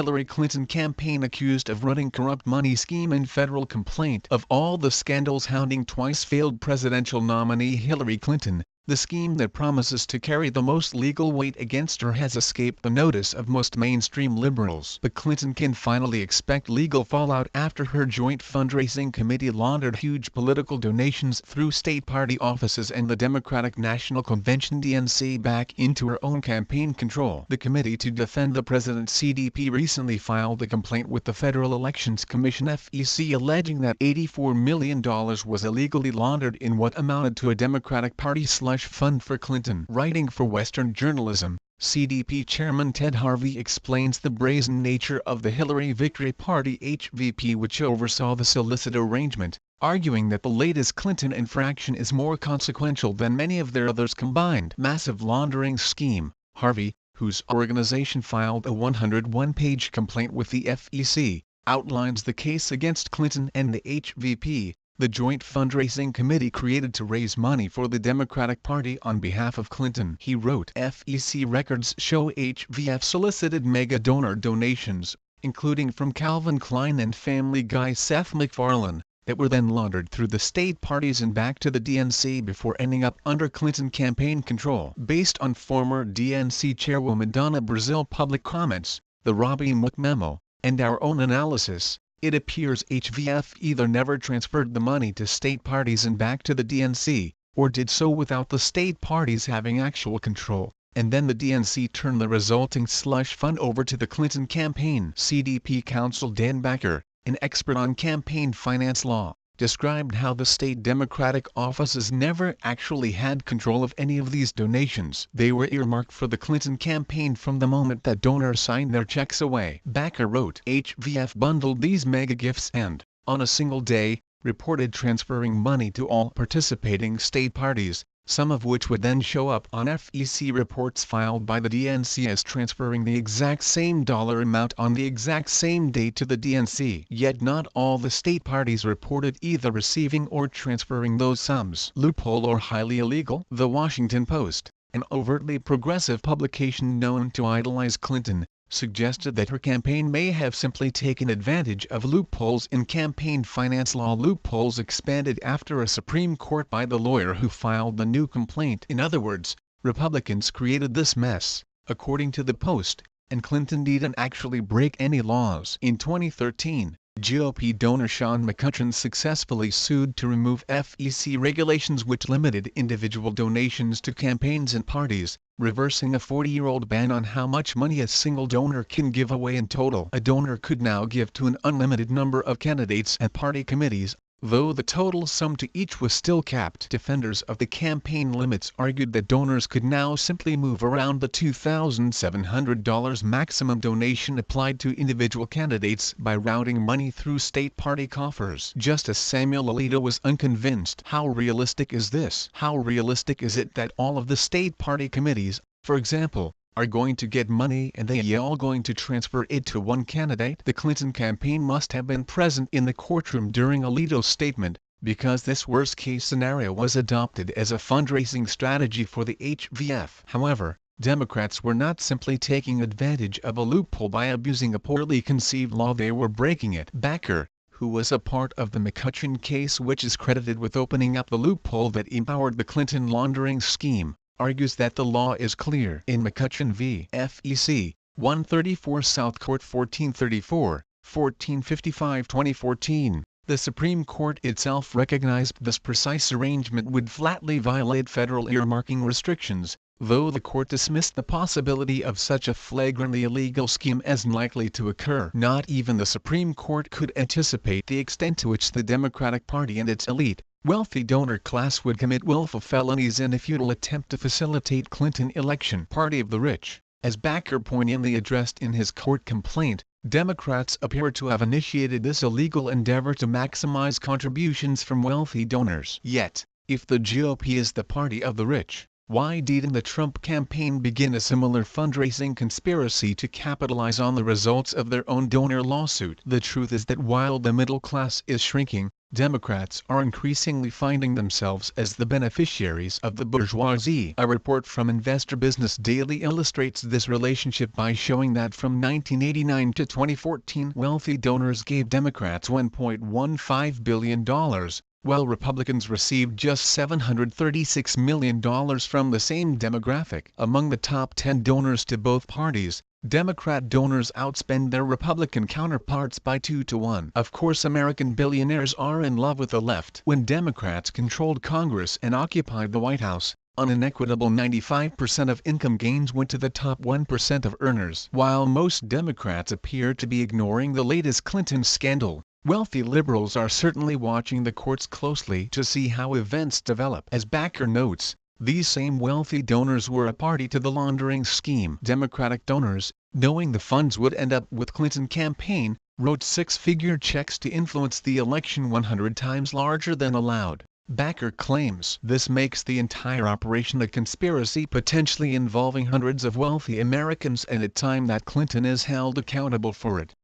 Hillary Clinton campaign accused of running corrupt money scheme and federal complaint. Of all the scandals hounding twice-failed presidential nominee Hillary Clinton, the scheme that promises to carry the most legal weight against her has escaped the notice of most mainstream liberals. But Clinton can finally expect legal fallout after her joint fundraising committee laundered huge political donations through state party offices and the Democratic National Convention (DNC) back into her own campaign control. The Committee to Defend the President (CDP) recently filed a complaint with the Federal Elections Commission (FEC) alleging that $84 million was illegally laundered in what amounted to a Democratic Party slush fund for Clinton. Writing for Western Journalism, CDP Chairman Ted Harvey explains the brazen nature of the Hillary Victory Party (HVP), which oversaw the illicit arrangement, arguing that the latest Clinton infraction is more consequential than many of their others combined. Massive laundering scheme. Harvey, whose organization filed a 101-page complaint with the FEC, outlines the case against Clinton and the HVP, the joint fundraising committee created to raise money for the Democratic Party on behalf of Clinton. He wrote, FEC records show HVF solicited mega donor donations, including from Calvin Klein and Family Guy Seth MacFarlane, that were then laundered through the state parties and back to the DNC before ending up under Clinton campaign control. Based on former DNC chairwoman Donna Brazile public comments, the Robbie Mook memo, and our own analysis, it appears HVF either never transferred the money to state parties and back to the DNC, or did so without the state parties having actual control, and then the DNC turned the resulting slush fund over to the Clinton campaign. CDP counsel Dan Backer, an expert on campaign finance law, described how the state Democratic offices never actually had control of any of these donations. They were earmarked for the Clinton campaign from the moment that donors signed their checks away. Backer wrote, HVF bundled these mega gifts and, on a single day, reported transferring money to all participating state parties, some of which would then show up on FEC reports filed by the DNC as transferring the exact same dollar amount on the exact same day to the DNC. Yet not all the state parties reported either receiving or transferring those sums. Loophole or highly illegal? The Washington Post, an overtly progressive publication known to idolize Clinton, suggested that her campaign may have simply taken advantage of loopholes in campaign finance law. Loopholes expanded after a Supreme Court by the lawyer who filed the new complaint. In other words, Republicans created this mess, according to the Post, and Clinton didn't actually break any laws. In 2013, GOP donor Sean McCutcheon successfully sued to remove FEC regulations which limited individual donations to campaigns and parties, reversing a 40-year-old ban on how much money a single donor can give away in total. A donor could now give to an unlimited number of candidates and party committees, though the total sum to each was still capped. Defenders of the campaign limits argued that donors could now simply move around the $2,700 maximum donation applied to individual candidates by routing money through state party coffers. Justice Samuel Alito was unconvinced. How realistic is this? How realistic is it that all of the state party committees, for example, are going to get money and they all going to transfer it to one candidate? The Clinton campaign must have been present in the courtroom during Alito's statement, because this worst-case scenario was adopted as a fundraising strategy for the HVF. However, Democrats were not simply taking advantage of a loophole by abusing a poorly conceived law, they were breaking it. Backer, who was a part of the McCutcheon case which is credited with opening up the loophole that empowered the Clinton laundering scheme, argues that the law is clear. In McCutcheon v. FEC, 134 South Court 1434, 1455 2014, the Supreme Court itself recognized this precise arrangement would flatly violate federal earmarking restrictions, though the court dismissed the possibility of such a flagrantly illegal scheme as unlikely to occur. Not even the Supreme Court could anticipate the extent to which the Democratic Party and its elite, wealthy donor class would commit willful felonies in a futile attempt to facilitate Clinton election. Party of the rich. As Backer poignantly addressed in his court complaint, Democrats appear to have initiated this illegal endeavor to maximize contributions from wealthy donors. Yet, if the GOP is the party of the rich, why didn't the Trump campaign begin a similar fundraising conspiracy to capitalize on the results of their own donor lawsuit? The truth is that while the middle class is shrinking, Democrats are increasingly finding themselves as the beneficiaries of the bourgeoisie. A report from Investor Business Daily illustrates this relationship by showing that from 1989 to 2014 wealthy donors gave Democrats $1.15 billion, while Republicans received just $736 million from the same demographic. Among the top 10 donors to both parties, Democrat donors outspend their Republican counterparts by 2 to 1. Of course, American billionaires are in love with the left. When Democrats controlled Congress and occupied the White House, an inequitable 95% of income gains went to the top 1% of earners. While most Democrats appear to be ignoring the latest Clinton scandal, wealthy liberals are certainly watching the courts closely to see how events develop. As Backer notes, these same wealthy donors were a party to the laundering scheme. Democratic donors, knowing the funds would end up with Clinton campaign, wrote six-figure checks to influence the election 100 times larger than allowed. Backer claims this makes the entire operation a conspiracy potentially involving hundreds of wealthy Americans and at time that Clinton is held accountable for it.